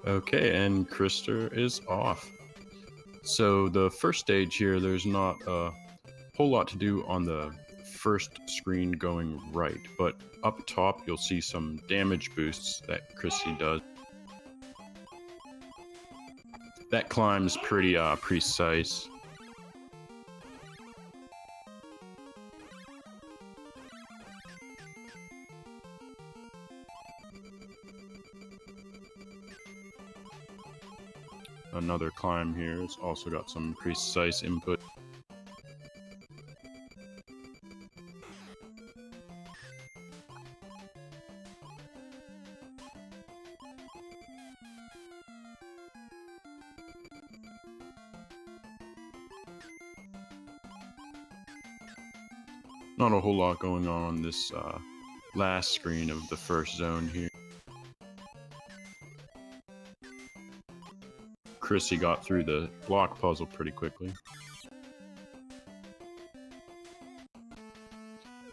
Okay, and Krister is off. So the first stage here, there's not a whole lot to do on the first screen going right, but up top you'll see some damage boosts that Chrissy does. That climb's pretty precise. Another climb here has also got some precise input. Not a whole lot going on this last screen of the first zone here. Chrissy got through the block puzzle pretty quickly.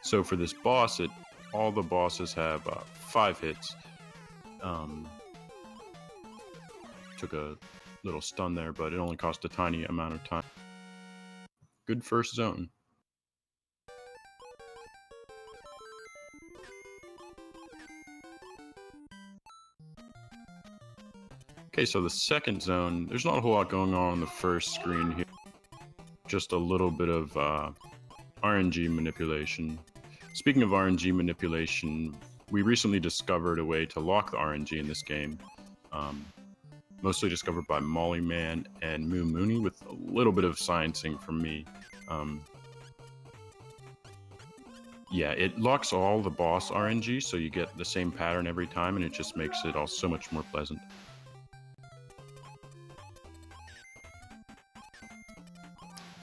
So for this boss, all the bosses have 5 hits. Took a little stun there, but it only cost a tiny amount of time. Good first zone. Okay, so the second zone, there's not a whole lot going on the first screen here. Just a little bit of RNG manipulation. Speaking of RNG manipulation, we recently discovered a way to lock the RNG in this game. Mostly discovered by Molly Man and Moo Mooney with a little bit of sciencing from me. Yeah, it locks all the boss RNG, so you get the same pattern every time, and it just makes it all so much more pleasant.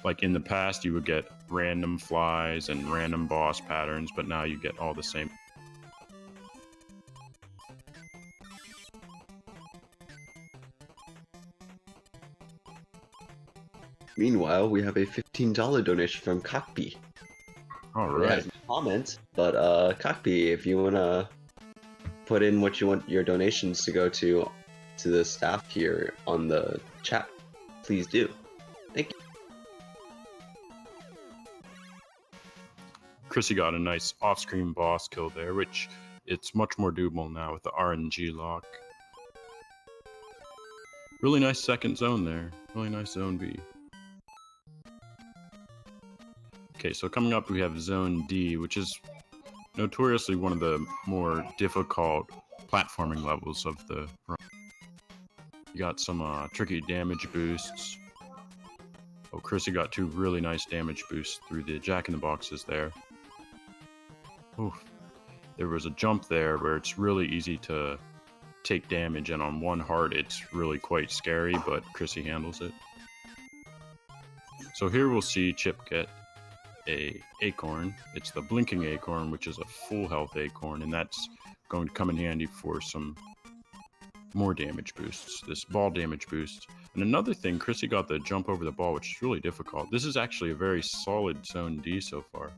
Like in the past, you would get random flies and random boss patterns, but now you get all the same. Meanwhile, we have a $15 donation from Cockpee. All It right. has no comment, but Cockpee, if you wanna put in what you want your donations to go to the staff here on the chat, please do. Thank you. Chrissy got a nice off-screen boss kill there, which it's much more doable now with the RNG lock. Really nice second zone there. Really nice zone B. Okay, so coming up we have zone D, which is notoriously one of the more difficult platforming levels of the run. You got some tricky damage boosts. Oh, Chrissy got 2 really nice damage boosts through the jack-in-the-boxes there. Ooh, there was a jump there where it's really easy to take damage, and on one heart it's really quite scary, but Chrissy handles it. So here we'll see Chip get a acorn. It's the blinking acorn, which is a full health acorn, and that's going to come in handy for some more damage boosts, this ball damage boost. And another thing, Chrissy got the jump over the ball, which is really difficult. This is actually a very solid zone D so far.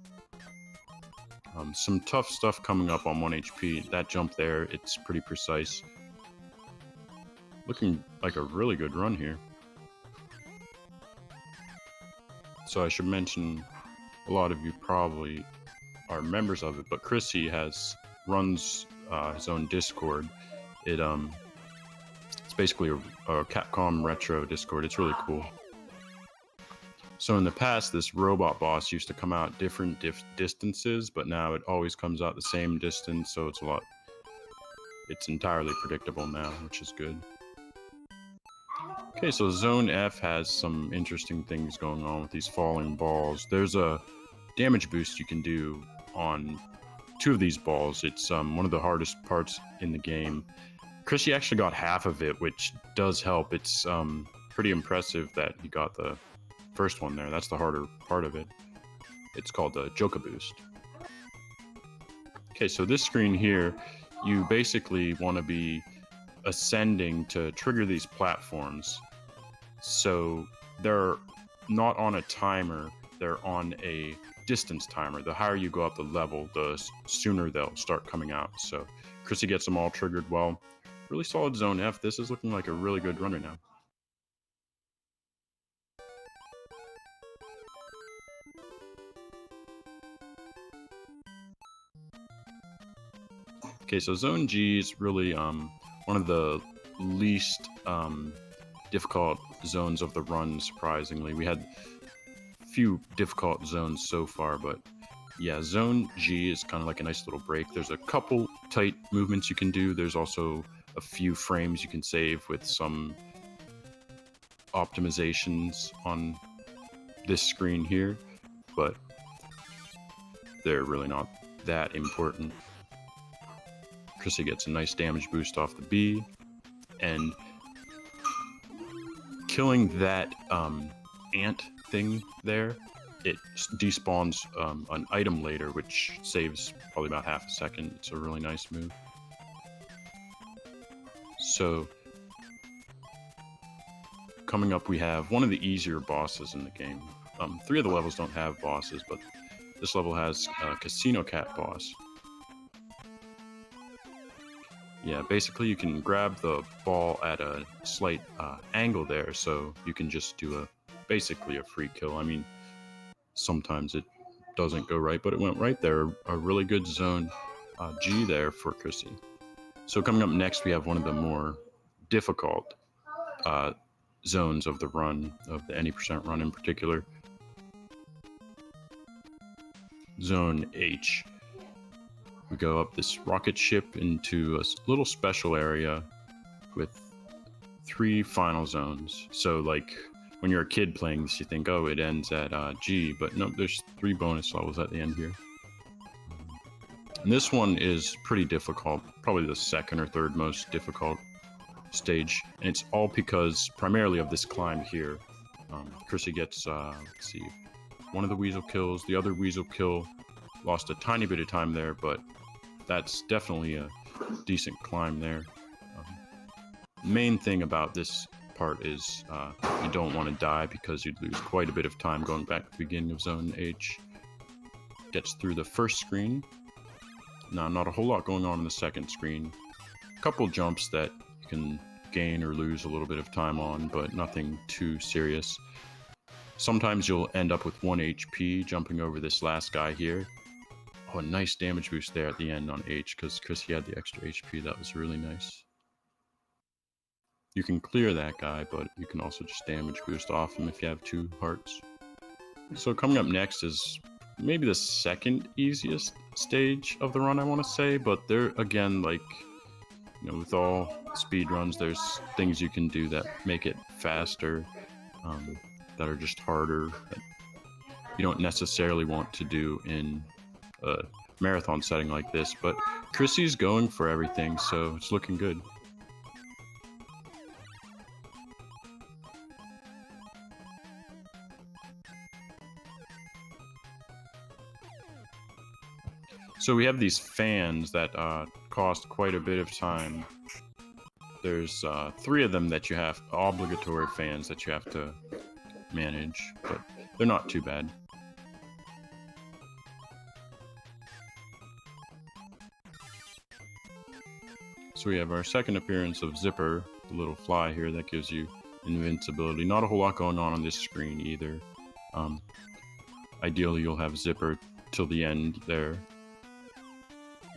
Some tough stuff coming up on 1 HP. That jump there, it's pretty precise. Looking like a really good run here. So I should mention, a lot of you probably are members of it, but Chrissy runs his own Discord. It's basically a Capcom retro Discord. It's really cool. So in the past, this robot boss used to come out different distances, but now it always comes out the same distance, so it's entirely predictable now, which is good. Okay, so Zone F has some interesting things going on with these falling balls. There's a damage boost you can do on 2 of these balls. It's one of the hardest parts in the game. Chrissy actually got half of it, which does help. It's pretty impressive that he got the first one there. That's the harder part of it. It's called the Joka Boost. Okay, so this screen here, you basically want to be ascending to trigger these platforms. So they're not on a timer, they're on a distance timer. The higher you go up the level, the sooner they'll start coming out. So Chrissy gets them all triggered well. really solid Zone F. This is looking like a really good run right now. Okay, so Zone G is really one of the least difficult zones of the run, surprisingly. We had few difficult zones so far, but yeah, Zone G is kind of like a nice little break. There's a couple tight movements you can do. There's also a few frames you can save with some optimizations on this screen here, but they're really not that important. Chrissy gets a nice damage boost off the B, and killing that ant thing there, it despawns an item later, which saves probably about half a second. It's a really nice move. So coming up, we have one of the easier bosses in the game. 3 of the levels don't have bosses, but this level has a Casino Cat boss. Yeah, basically you can grab the ball at a slight angle there, so you can just do basically a free kill. I mean, sometimes it doesn't go right, but it went right there. A really good Zone G there for Chrissy. So coming up next, we have one of the more difficult zones of the run, of the any percent run in particular. Zone H. We go up this rocket ship into a little special area with 3 final zones. So like when you're a kid playing this, you think, oh, it ends at G, but no, there's 3 bonus levels at the end here. And this one is pretty difficult, probably the 2nd or 3rd most difficult stage, and it's all because primarily of this climb here. Chrissy gets, let's see, one of the weasel kills. The other weasel kill lost a tiny bit of time there, but that's definitely a decent climb there. Main thing about this part is you don't want to die because you'd lose quite a bit of time going back to the beginning of Zone H. Gets through the first screen. Now, not a whole lot going on in the second screen. A couple jumps that you can gain or lose a little bit of time on, but nothing too serious. Sometimes you'll end up with 1 HP jumping over this last guy here. Oh, a nice damage boost there at the end on H, because Chrissy had the extra HP. That was really nice. You can clear that guy, but you can also just damage boost off him if you have 2 hearts. So coming up next is maybe the 2nd easiest stage of the run, I want to say, but there, again, like, you know, with all speed runs, there's things you can do that make it faster, that are just harder, that you don't necessarily want to do in a marathon setting like this, but Chrissy's going for everything, so it's looking good. So we have these fans that cost quite a bit of time. There's 3 of them that you have, obligatory fans that you have to manage, but they're not too bad. So we have our 2nd appearance of Zipper, the little fly here that gives you invincibility. Not a whole lot going on this screen either. Ideally you'll have Zipper till the end there,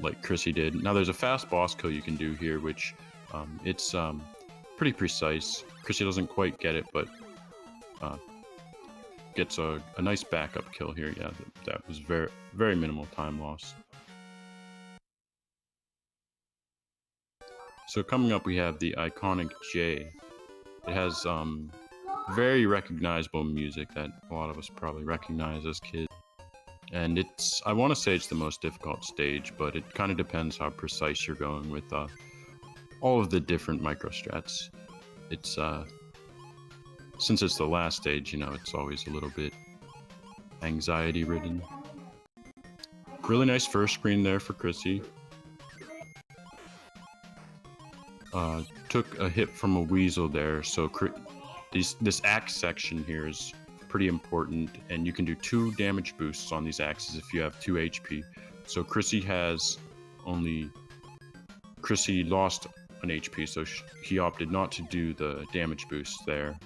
like Chrissy did. Now there's a fast boss kill you can do here, which it's pretty precise. Chrissy doesn't quite get it, but gets a nice backup kill here. Yeah, that was very, very minimal time loss. So coming up, we have the iconic J. It has very recognizable music that a lot of us probably recognize as kids. And it's, I want to say it's the most difficult stage, but it kind of depends how precise you're going with all of the different microstrats. It's, since it's the last stage, you know, it's always a little bit anxiety-ridden. Really nice first screen there for Chrissy. Took a hit from a weasel there, so this axe section here is pretty important, and you can do 2 damage boosts on these axes if you have 2 HP. So Chrissy lost an HP, so he opted not to do the damage boost there,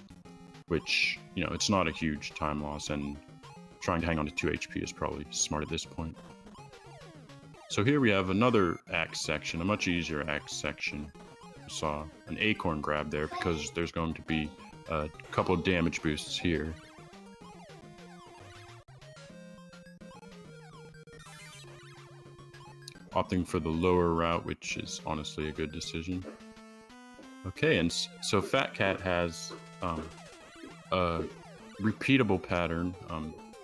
which, you know, it's not a huge time loss, and trying to hang on to 2 HP is probably smart at this point. So here we have another axe section, a much easier axe section. We saw an acorn grab there because there's going to be a couple of damage boosts here. Opting for the lower route, which is honestly a good decision. Okay, and so Fat Cat has a repeatable pattern.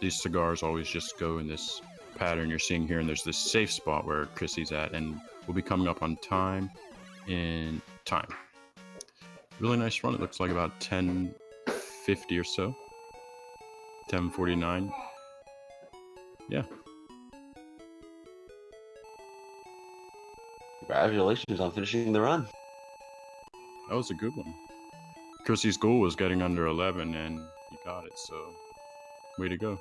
These cigars always just go in this pattern you're seeing here, and there's this safe spot where Chrissy's at, and we'll be coming up on time in time. Really nice run. It looks like about 10:50 or so. 10:49. Yeah. Congratulations on finishing the run. That was a good one. Chrissy's goal was getting under 11, and he got it, so way to go.